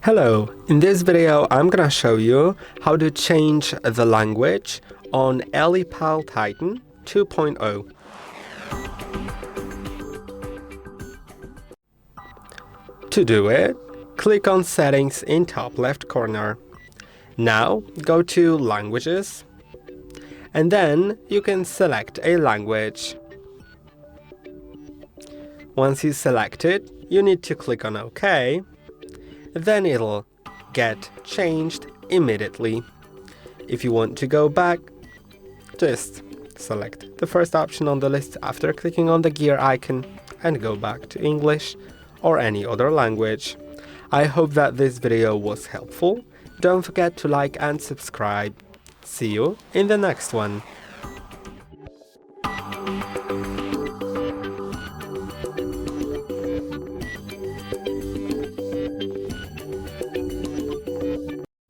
Hello, in this video I'm gonna show you how to change the language on Ellipal Titan 2.0. To do it, click on Settings in top left corner. Now go to Languages, and then you can select a language. Once you select it, you need to click on OK. Then it'll get changed immediately. If you want to go back, just select the first option on the list after clicking on the gear icon and go back to English or any other language. I hope that this video was helpful. Don't forget to like and subscribe. See you in the next one.